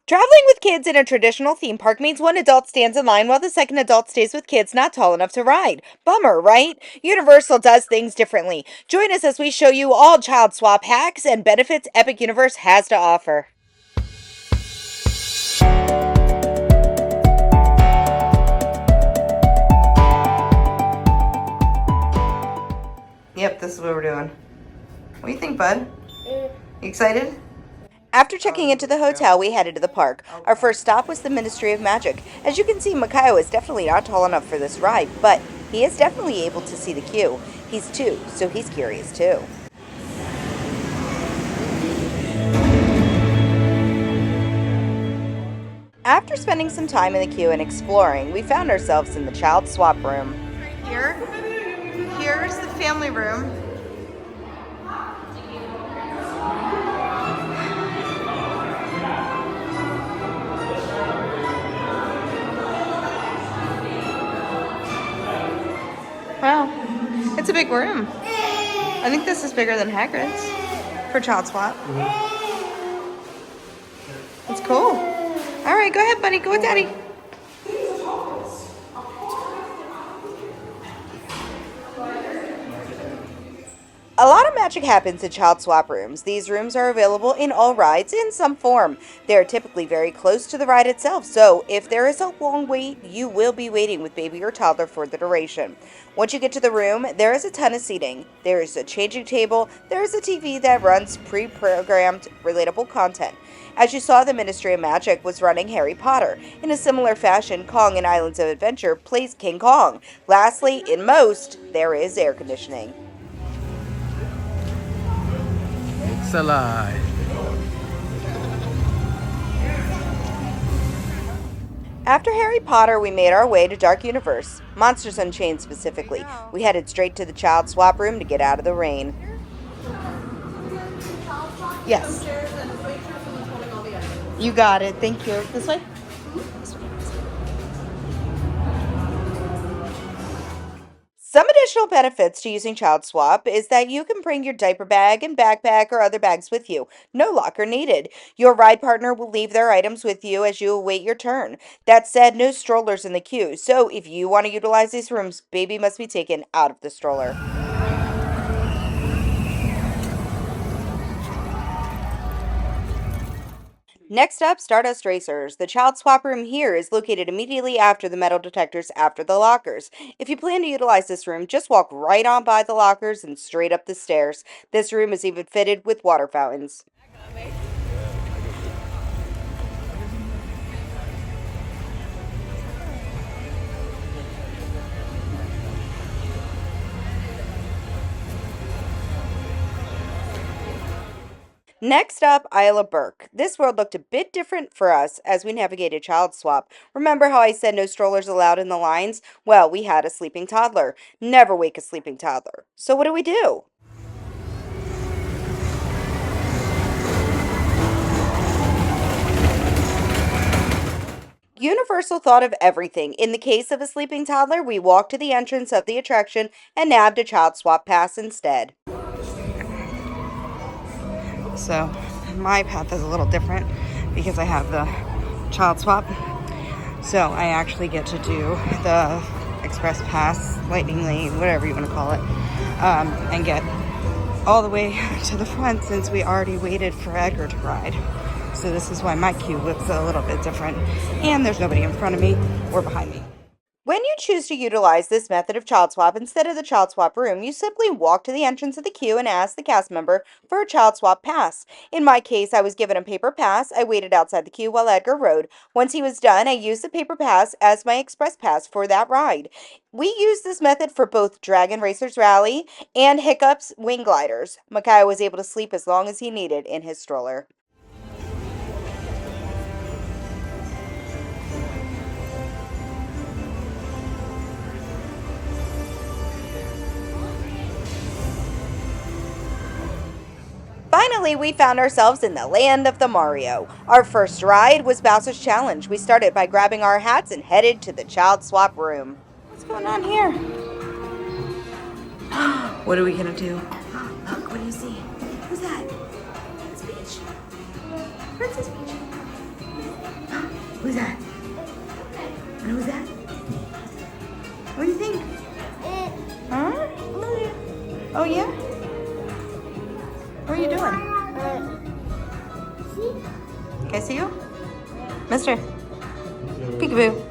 Traveling with kids in a traditional theme park means one adult stands in line while the second adult stays with kids not tall enough to ride. Bummer, right? Universal does things differently. Join us as we show you all child swap hacks and benefits Epic Universe has to offer. Yep, this is what we're doing. What do you think, bud? You excited? After checking into the hotel, we headed to the park. Our first stop was the Ministry of Magic. As you can see, Makayo is definitely not tall enough for this ride, but he is definitely able to see the queue. He's 2, so he's curious too. After spending some time in the queue and exploring, we found ourselves in the child swap room. Here's the family room. Wow, it's a big room. I think this is bigger than Hagrid's for child swap. It's cool. All right, go ahead, buddy. Go with Daddy. A lot of magic happens in child swap rooms. These rooms are available in all rides in some form. They are typically very close to the ride itself, so if there is a long wait, you will be waiting with baby or toddler for the duration. Once you get to the room, there is a ton of seating. There is a changing table, there is a TV that runs pre-programmed, relatable content. As you saw, the Ministry of Magic was running Harry Potter. In a similar fashion, Kong in Islands of Adventure plays King Kong. Lastly, in most, there is air conditioning. It's alive. After Harry Potter, we made our way to Dark Universe, Monsters Unchained specifically. We headed straight to the child swap room to get out of the rain. Yes. You got it. Thank you. This way? Some additional benefits to using Child Swap is that you can bring your diaper bag and backpack or other bags with you. No locker needed. Your ride partner will leave their items with you as you await your turn. That said, no strollers in the queue, so if you want to utilize these rooms, baby must be taken out of the stroller. Next up, Stardust Racers. The child swap room here is located immediately after the metal detectors after the lockers. If you plan to utilize this room, just walk right on by the lockers and straight up the stairs. This room is even fitted with water fountains. Next up, Isla Burke. This world looked a bit different for us as we navigated Child Swap. Remember how I said no strollers allowed in the lines? Well, we had a sleeping toddler. Never wake a sleeping toddler. So what do? Universal thought of everything. In the case of a sleeping toddler, we walked to the entrance of the attraction and nabbed a child swap pass instead. So my path is a little different because I have the child swap. So I actually get to do the express pass, lightning lane, whatever you want to call it, and get all the way to the front since we already waited for Edgar to ride. So this is why my queue looks a little bit different. And there's nobody in front of me or behind me. When you choose to utilize this method of child swap instead of the child swap room, you simply walk to the entrance of the queue and ask the cast member for a child swap pass. In my case, I was given a paper pass. I waited outside the queue while Edgar rode. Once he was done, I used the paper pass as my express pass for that ride. We used this method for both Dragon Racers Rally and Hiccup's Wing Gliders. Micaiah was able to sleep as long as he needed in his stroller. Finally, we found ourselves in the land of the Mario. Our first ride was Bowser's Challenge. We started by grabbing our hats and headed to the child swap room. What's going on here? What are we gonna do? Look, what do you see? Who's that? It's Peach. Princess Peach. Who's that? Who's that? What do you think? Huh? Oh yeah? What are you doing? Can I see you? Mister. Peekaboo.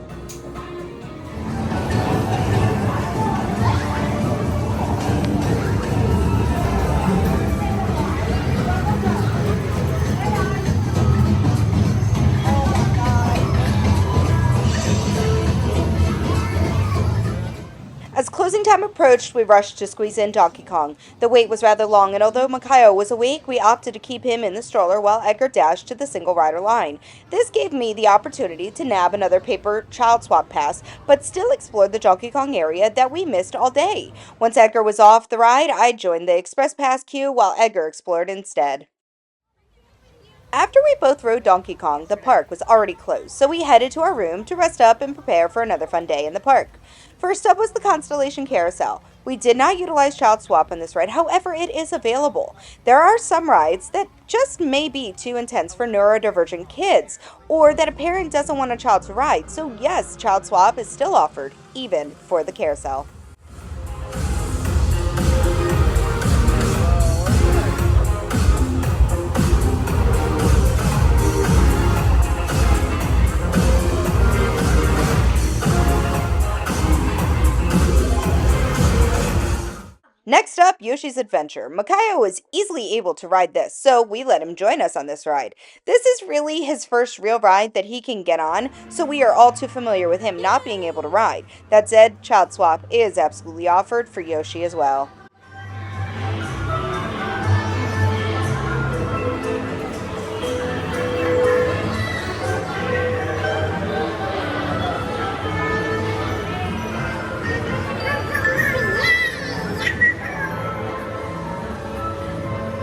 As closing time approached, we rushed to squeeze in Donkey Kong. The wait was rather long, and although Makayo was awake, we opted to keep him in the stroller while Edgar dashed to the single rider line. This gave me the opportunity to nab another paper child swap pass, but still explore the Donkey Kong area that we missed all day. Once Edgar was off the ride, I joined the express pass queue while Edgar explored instead. After we both rode Donkey Kong, the park was already closed, so we headed to our room to rest up and prepare for another fun day in the park. First up was the Constellation Carousel. We did not utilize Child Swap on this ride, however, it is available. There are some rides that just may be too intense for neurodivergent kids, or that a parent doesn't want a child to ride, so yes, Child Swap is still offered, even for the carousel. Next up, Yoshi's Adventure. Makayo was easily able to ride this, so we let him join us on this ride. This is really his first real ride that he can get on, so we are all too familiar with him not being able to ride. That said, Child Swap is absolutely offered for Yoshi as well.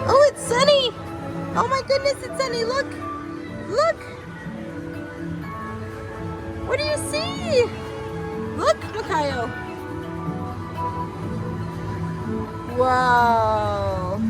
Oh, it's Sunny! Oh my goodness, it's Sunny! Look! Look! What do you see? Look, Makayo! Wow!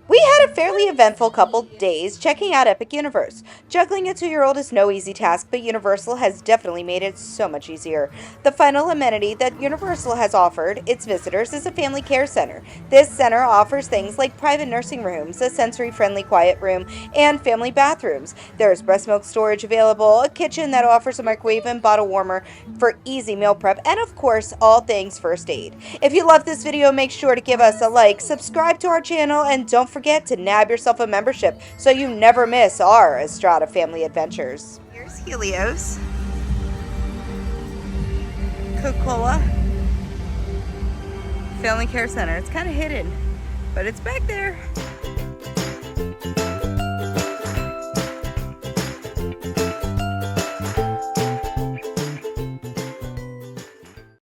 We had a fairly eventful couple days checking out Epic Universe. Juggling a 2-year-old is no easy task, but Universal has definitely made it so much easier. The final amenity that Universal has offered its visitors is a family care center. This center offers things like private nursing rooms, a sensory-friendly quiet room, and family bathrooms. There's breast milk storage available, a kitchen that offers a microwave and bottle warmer for easy meal prep, and of course, all things first aid. If you love this video, make sure to give us a like, subscribe to our channel, and don't forget to nab yourself a membership so you never miss our Estrada family adventures. Here's Helios, Coca-Cola, Family Care Center. It's kind of hidden, but it's back there.